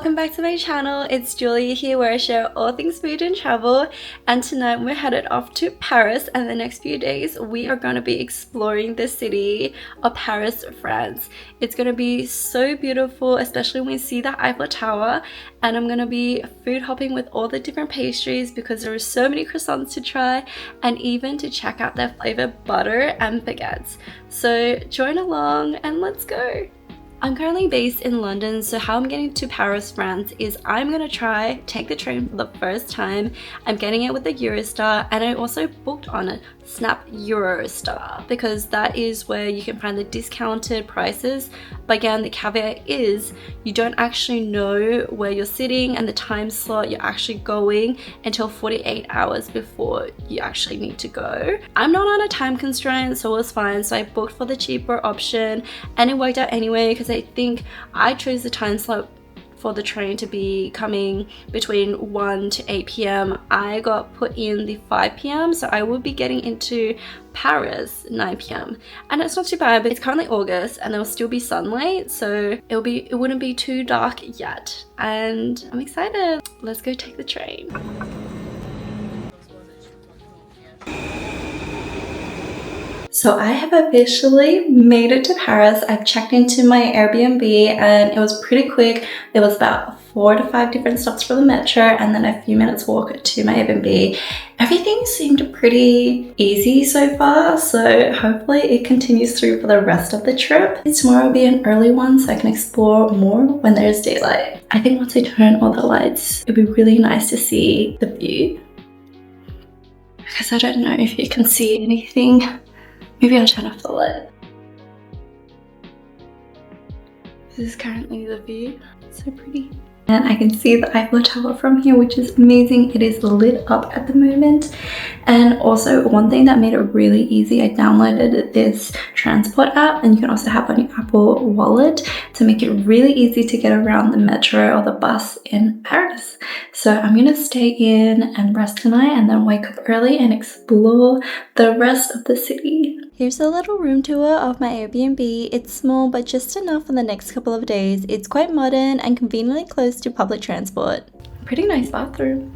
welcome back to my channel. It's Julia here, where I share all things food and travel, and tonight we're headed off to Paris, and the next few days we are going to be exploring the city of Paris, France. It's going to be so beautiful, especially when we see the Eiffel Tower, and I'm going to be food hopping with all the different pastries because there are so many croissants to try, and even to check out their flavored butter and baguettes. So join along and let's go. I'm currently based in London, so how I'm getting to Paris, France is I'm gonna take the train for the first time. I'm getting it with the Eurostar, and I also booked on a Snap Eurostar because that is where you can find the discounted prices. But again, the caveat is you don't actually know where you're sitting and the time slot you're actually going until 48 hours before you actually need to go. I'm not on a time constraint, so it was fine. So I booked for the cheaper option and it worked out anyway, because I think I chose the time slot for the train to be coming between 1 to 8 p.m. I got put in the 5 p.m. so I will be getting into Paris 9 p.m. and it's not too bad, but it's currently August and there'll still be sunlight, so it wouldn't be too dark yet, and I'm excited. Let's go take the train. So I have officially made it to Paris. I've checked into my Airbnb and it was pretty quick. There was about 4 to 5 different stops for the metro and then a few minutes walk to my Airbnb. Everything seemed pretty easy so far, so hopefully it continues through for the rest of the trip. Tomorrow will be an early one so I can explore more when there's daylight. I think once I turn all the lights, it'd be really nice to see the view, because I don't know if you can see anything. Maybe I'll turn off the light. This is currently the view. It's so pretty. And I can see the Eiffel Tower from here, which is amazing. It is lit up at the moment. And also one thing that made it really easy, I downloaded this transport app, and you can also have on your Apple Wallet to make it really easy to get around the metro or the bus in Paris. So I'm gonna stay in and rest tonight and then wake up early and explore the rest of the city. Here's a little room tour of my Airbnb. It's small, but just enough for the next couple of days. It's quite modern and conveniently close to public transport. Pretty nice bathroom.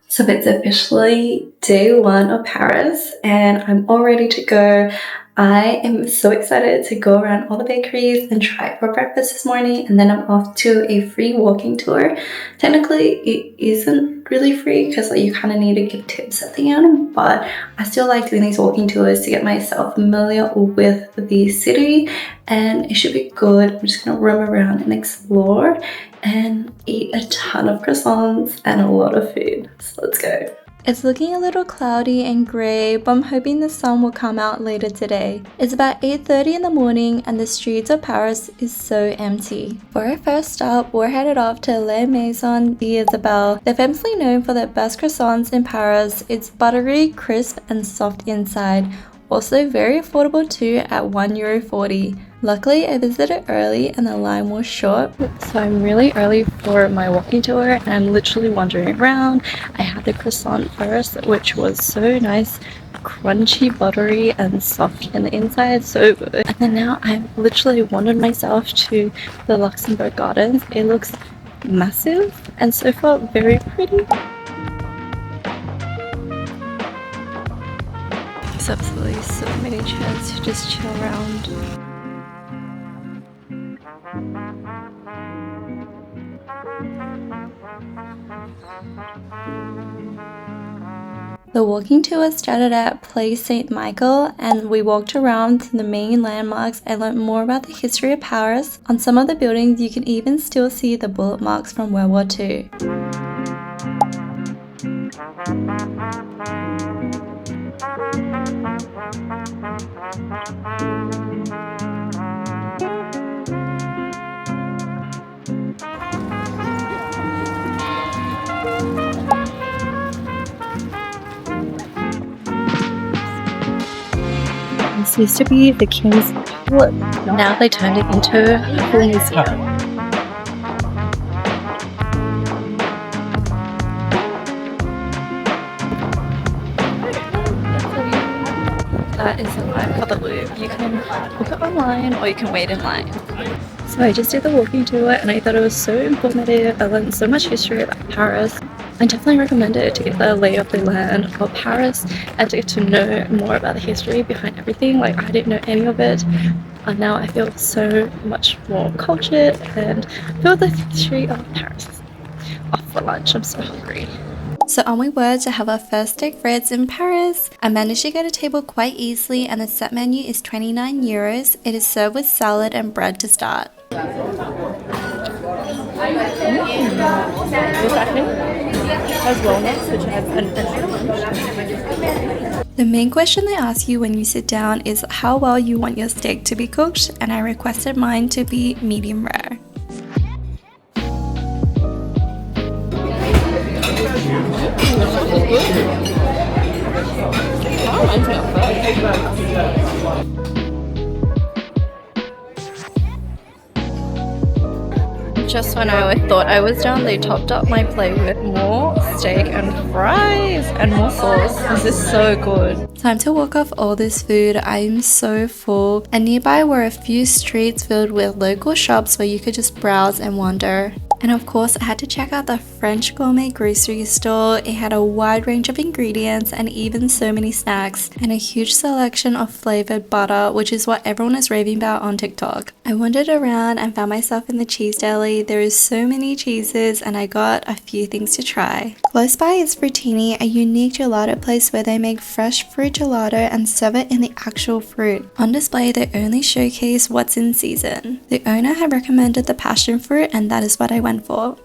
So it's officially day 1 of Paris and I'm all ready to go. I am so excited to go around all the bakeries and try for breakfast this morning, and then I'm off to a free walking tour. Technically, it isn't really free because you kind of need to give tips at the end, but I still like doing these walking tours to get myself familiar with the city, and it should be good. I'm just gonna roam around and explore and eat a ton of croissants and a lot of food. So let's go. It's looking a little cloudy and grey, but I'm hoping the sun will come out later today. It's about 8:30 in the morning and the streets of Paris is so empty. For our first stop, we're headed off to La Maison d'Isabelle. They're famously known for their best croissants in Paris. It's buttery, crisp and soft inside. Also very affordable too at €1.40. Luckily, I visited early and the line was short, so I'm really early for my walking tour and I'm literally wandering around. I had the croissant first, which was so nice, crunchy, buttery and soft in the inside, so good. And then now I've literally wandered myself to the Luxembourg Gardens. It looks massive and so far very pretty. There's absolutely so many chairs to just chill around. The walking tour started at Place Saint Michael and we walked around to the main landmarks and learned more about the history of Paris. On some of the buildings you can even still see the bullet marks from World War II. This used to be the King's Palace. Now they turned it into a full museum. That is the line for the Louvre. You can book it online or you can wait in line. So I just did the walking tour and I thought it was so informative. I learned so much history about Paris. I definitely recommend it to get the lay of the land of Paris and to get to know more about the history behind everything. Like, I didn't know any of it, and now I feel so much more cultured and feel the history of Paris. Off for lunch, I'm so hungry. So on we were to have our first steak frites in Paris. I managed to get a table quite easily and the set menu is 29 euros. It is served with salad and bread to start. Has walnuts, which has the main question they ask you when you sit down is how well you want your steak to be cooked, and I requested mine to be medium rare. Just when I thought I was done, they topped up my plate with more steak and fries and more sauce. This is so good. Time to walk off all this food. I'm so full. And nearby were a few streets filled with local shops where you could just browse and wander. And of course, I had to check out the French gourmet grocery store. It had a wide range of ingredients and even so many snacks and a huge selection of flavored butter, which is what everyone is raving about on TikTok. I wandered around and found myself in the cheese deli. There is so many cheeses and I got a few things to try. Close by is Fruttini, a unique gelato place where they make fresh fruit gelato and serve it in the actual fruit. On display, they only showcase what's in season. The owner had recommended the passion fruit and that is what I went for.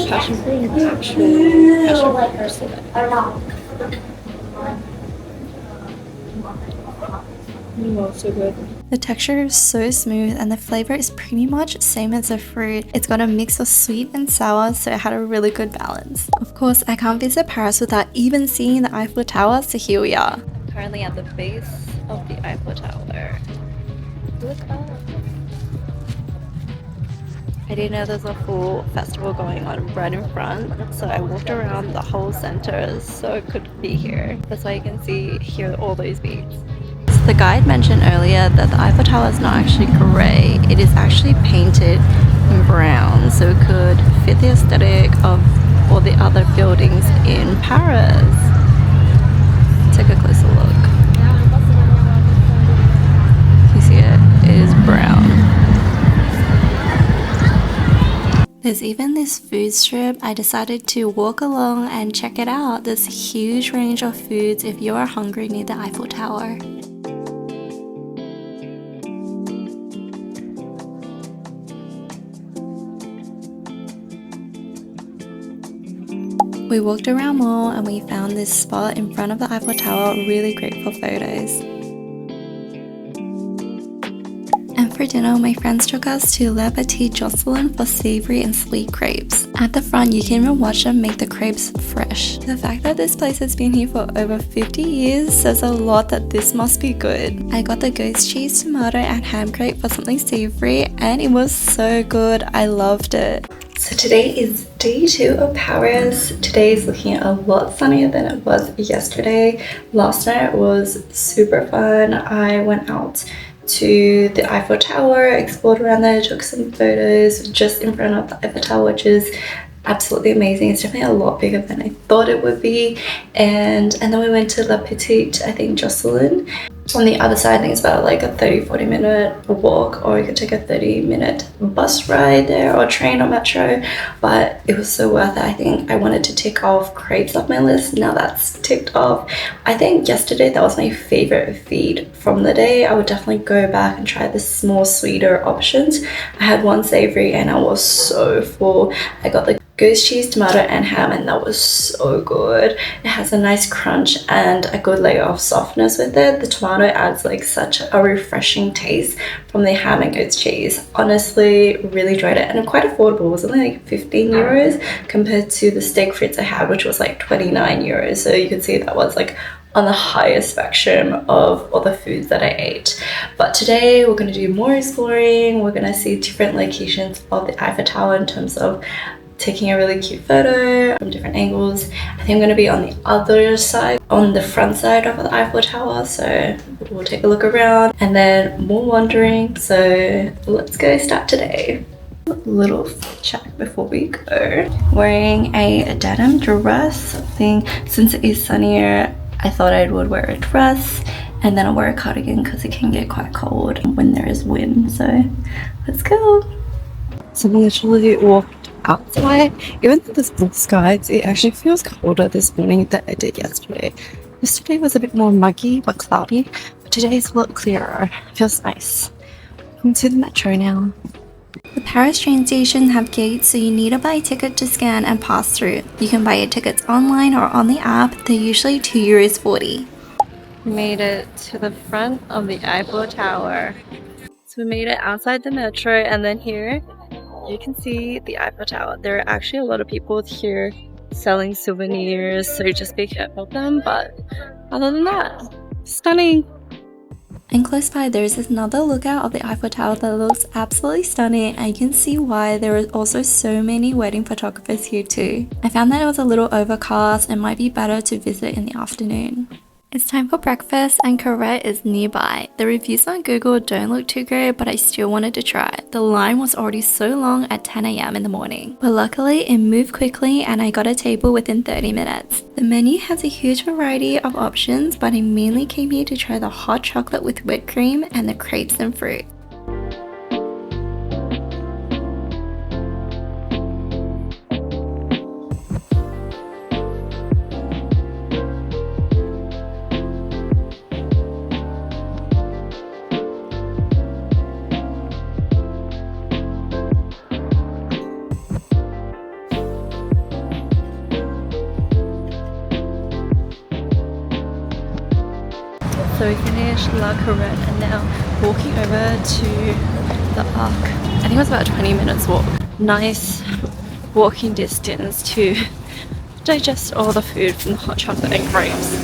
Passion fruit and actual passion fruit. Oh, so good. The texture is so smooth and the flavor is pretty much same as the fruit. It's got a mix of sweet and sour, so it had a really good balance. Of course, I can't visit Paris without even seeing the Eiffel Tower, so here we are. I'm currently at the base of the Eiffel Tower. Look up. I didn't know there's a full festival going on right in front, so I walked around the whole center so I could be here. That's why you can hear all those beats. So the guide mentioned earlier that the Eiffel Tower is not actually grey, it is actually painted in brown, so it could fit the aesthetic of all the other buildings in Paris. Take a closer look. You see it? It is brown. There's even this food strip. I decided to walk along and check it out. There's a huge range of foods if you are hungry near the Eiffel Tower. We walked around more and we found this spot in front of the Eiffel Tower, really great for photos. And for dinner, my friends took us to Le Petit Jocelyn for savory and sweet crepes. At the front, you can even watch them make the crepes fresh. The fact that this place has been here for over 50 years says a lot that this must be good. I got the ghost cheese, tomato and ham crepe for something savory and it was so good. I loved it. So today is day 2 of Paris. Today is looking a lot sunnier than it was yesterday. Last night was super fun. I went out to the Eiffel Tower, explored around there, took some photos just in front of the Eiffel Tower, which is absolutely amazing. It's definitely a lot bigger than I thought it would be. And then we went to La Petite, I think, Jocelyn. On the other side, I think it's about like a 30-40 minute walk, or you could take a 30-minute bus ride there or train or metro, but it was so worth it. I think I wanted to tick off crepes off my list. Now that's ticked off. I think yesterday that was my favorite feed from the day. I would definitely go back and try the more sweeter options. I had one savory and I was so full. I got the ghost cheese, tomato and ham, and that was so good. It has a nice crunch and a good layer of softness with it. The tomato adds like such a refreshing taste from the ham and ghost cheese. Honestly, really enjoyed it, and quite affordable. It was only like 15 euros compared to the steak frites I had, which was like 29 euros. So you can see that was like on the highest spectrum of all the foods that I ate. But today we're going to do more exploring. We're going to see different locations of the Eiffel Tower in terms of taking a really cute photo from different angles. I think I'm going to be on the other side, on the front side of the Eiffel Tower, so we'll take a look around and then more wandering. So let's go start today. Little check before we go. Wearing a denim dress. I think since it is sunnier, I thought I would wear a dress and then I'll wear a cardigan because it can get quite cold when there is wind. So let's go. So we literally walked outside. Even though there's blue skies, it actually feels colder this morning than it did yesterday. Yesterday was a bit more muggy but cloudy, but today is a lot clearer. It feels nice. I'm to the metro now. The Paris train stations have gates, so you need to buy a ticket to scan and pass through. You can buy your tickets online or on the app. They're usually €2.40. We made it to the front of the Eiffel Tower. So we made it outside the metro, and then here you can see the Eiffel Tower. There are actually a lot of people here selling souvenirs, so just be careful of them, but other than that, stunning. And close by there is another lookout of the Eiffel Tower that looks absolutely stunning, and you can see why there are also so many wedding photographers here too. I found that it was a little overcast and might be better to visit in the afternoon. It's time for breakfast and Corette is nearby. The reviews on Google don't look too great, but I still wanted to try. The line was already so long at 10 AM in the morning. But luckily it moved quickly and I got a table within 30 minutes. The menu has a huge variety of options, but I mainly came here to try the hot chocolate with whipped cream and the crepes and fruit. So we finished La Corette and now walking over to the Arc. I think it was about 20 minutes walk. Nice walking distance to digest all the food from the hot chocolate and grapes.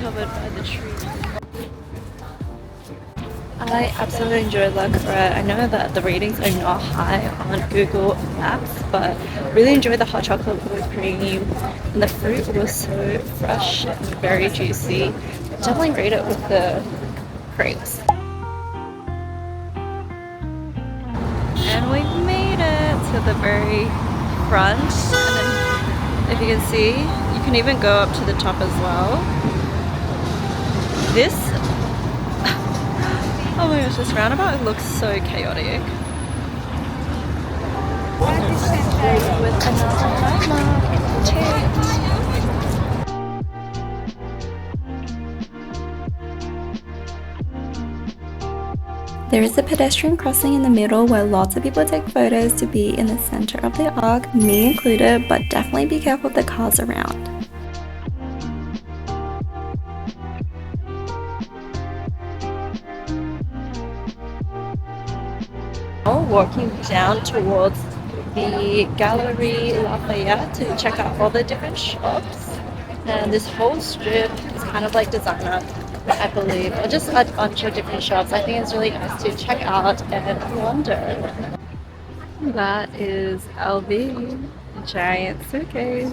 Covered by the trees. I absolutely enjoyed La Corette. I know that the ratings are not high on Google Maps, but really enjoyed the hot chocolate with cream, and the fruit was so fresh and very juicy. Definitely rate it with the crepes. And we made it to the very front, and then if you can see, you can even go up to the top as well. This oh my gosh, this roundabout looks so chaotic. With another landmark. There is a pedestrian crossing in the middle where lots of people take photos to be in the center of the arc, me included, but definitely be careful of the cars around. Walking down towards the Galerie Lafayette to check out all the different shops, and this whole strip is kind of like designer, I believe, or just a bunch of different shops. I think it's really nice to check out and wander. That is LV, a giant suitcase.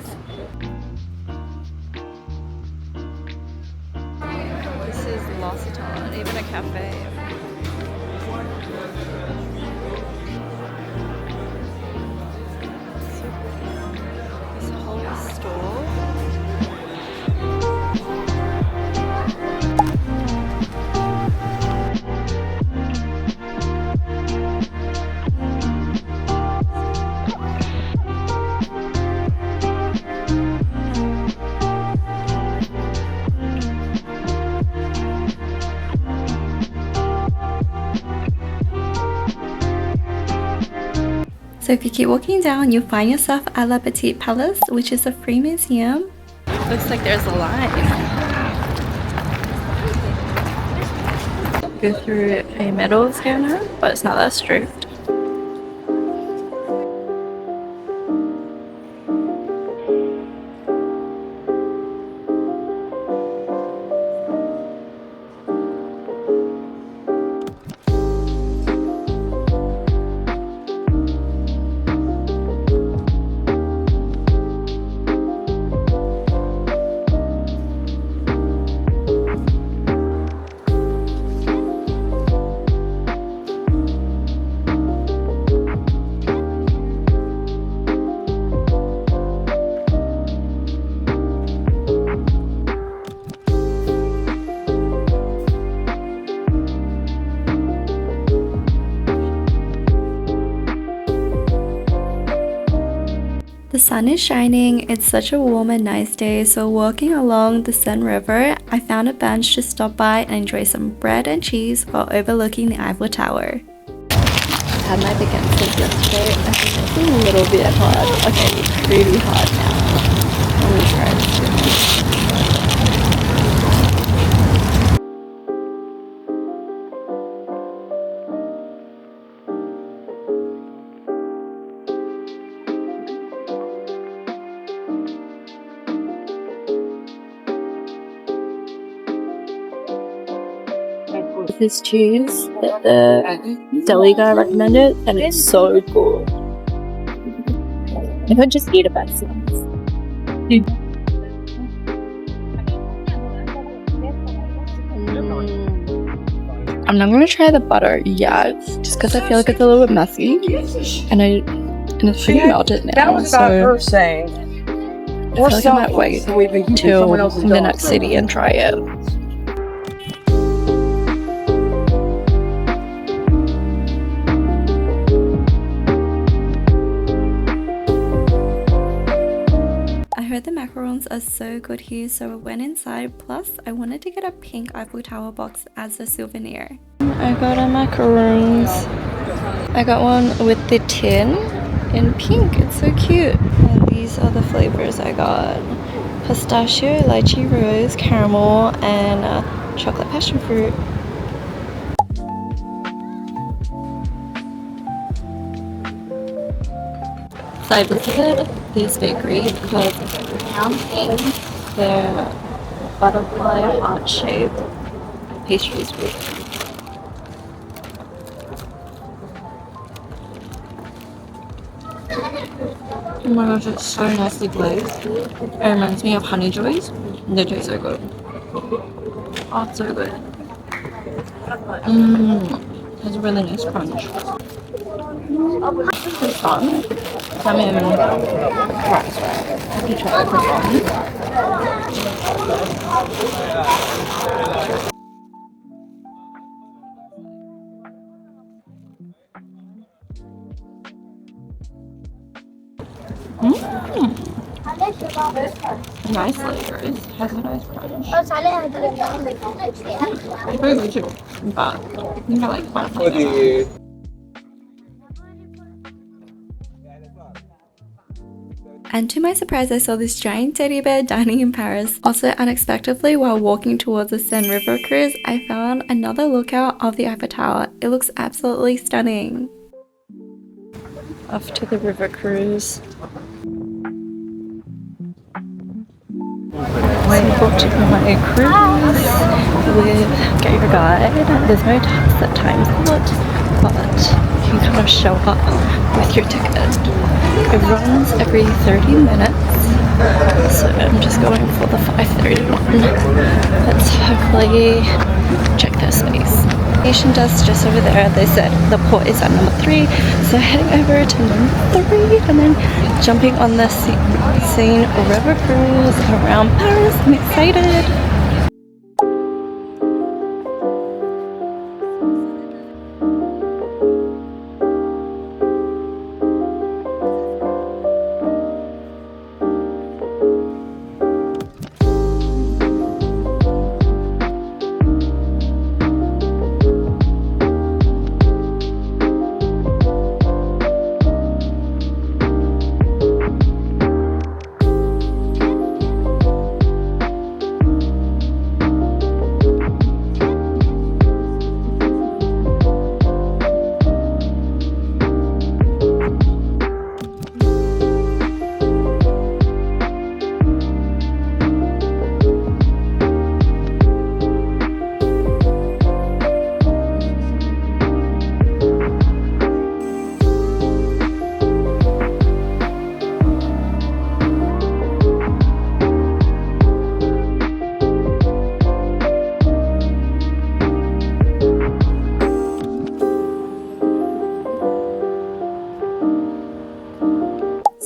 This is L'Occitane, even a cafe. So if you keep walking down, you'll find yourself at La Petite Palace, which is a free museum. Looks like there's a line. Go through a metal scanner, but it's not that strict. The sun is shining, it's such a warm and nice day, so walking along the Seine River, I found a bench to stop by and enjoy some bread and cheese while overlooking the Eiffel Tower. I had my baguette steak yesterday, I think it's a little bit hard, okay, pretty hard now. Let me try this again. This cheese that the deli guy recommended, and it's so good. I could just eat it by itself. I'm not gonna try the butter yet, just because I feel like it's a little bit messy, and it's pretty melted now. So I feel like I might wait till the next city and try it. The macarons are so good here, so I went inside. Plus I wanted to get a pink Eiffel Tower box as a souvenir. I got a macarons. I got one with the tin in pink. It's so cute. And these are the flavors I got: pistachio, lychee rose, caramel, and chocolate passion fruit. So I visited this bakery because their butterfly heart shaped pastries really good. Oh my gosh, it's so nicely glazed. It reminds me of honey joys. They taste so good. Oh, it's so good. It has a really nice crunch. It's fun. I'm in cracks, right? I have to try it for fun. Nice flavors. Has a nice crunch. It's very good too, but I think I like butterfly. And to my surprise, I saw this giant teddy bear dining in Paris. Also, unexpectedly, while walking towards the Seine River cruise, I found another lookout of the Eiffel Tower. It looks absolutely stunning. Off to the river cruise. I booked my cruise with Get Your Guide. There's no set times on it, but you kind of show up with your ticket. It runs every 30 minutes, so I'm just going for the 5:31. Let's hopefully check their space. Station desk just over there. They said the port is at number 3, so heading over to number 3 and then jumping on the Seine River cruise around Paris. I'm excited.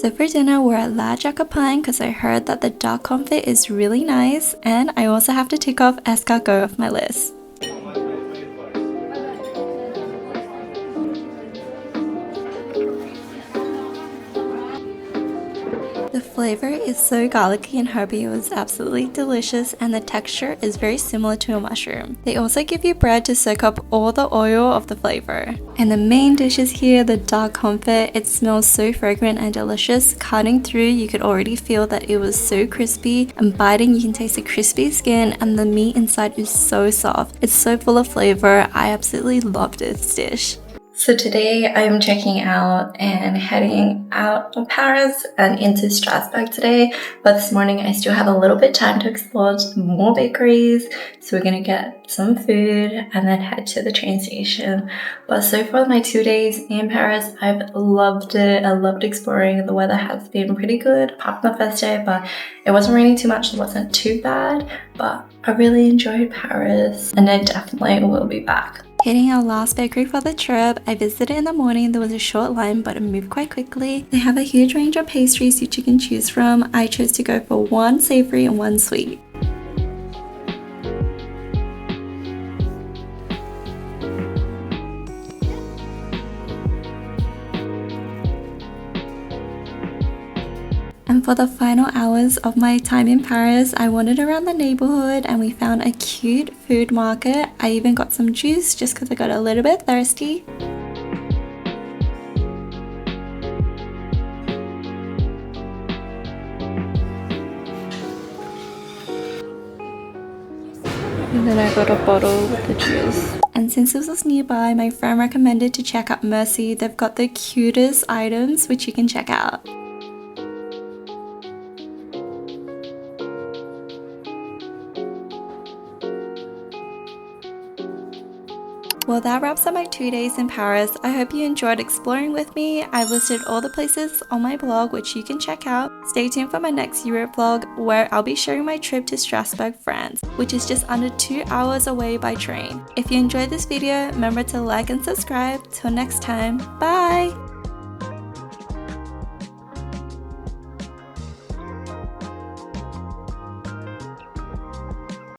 So for dinner, we're at La Jacopine because I heard that the duck confit is really nice, and I also have to tick off escargot off my list. flavor is so garlicky and herby. It was absolutely delicious, and the texture is very similar to a mushroom. They also give you bread to soak up all the oil of the flavor. And the main dish is here, the dark confit. It smells so fragrant and delicious. Cutting through, you could already feel that it was so crispy, and biting you can taste the crispy skin, and the meat inside is so soft. It's so full of flavor. I absolutely love this dish. So today I'm checking out and heading out of Paris and into Strasbourg today, but this morning I still have a little bit time to explore more bakeries, so we're gonna get some food and then head to the train station. But so far my 2 days in Paris, I've loved it. I loved exploring. The weather has been pretty good apart from the first day, but it wasn't raining too much, so it wasn't too bad, but I really enjoyed Paris and I definitely will be back. Hitting our last bakery for the trip. I visited in the morning. There was a short line, but it moved quite quickly. They have a huge range of pastries which you can choose from. I chose to go for one savory and one sweet. And for the final hours of my time in Paris, I wandered around the neighborhood and we found a cute food market. I even got some juice just because I got a little bit thirsty. And then I got a bottle with the juice. And since this was nearby, my friend recommended to check out Mercy. They've got the cutest items which you can check out. Well, that wraps up my 2 days in Paris. I hope you enjoyed exploring with me. I've listed all the places on my blog which you can check out. Stay tuned for my next Europe vlog where I'll be sharing my trip to Strasbourg, France, which is just under 2 hours away by train. If you enjoyed this video, remember to like and subscribe. Till next time, bye!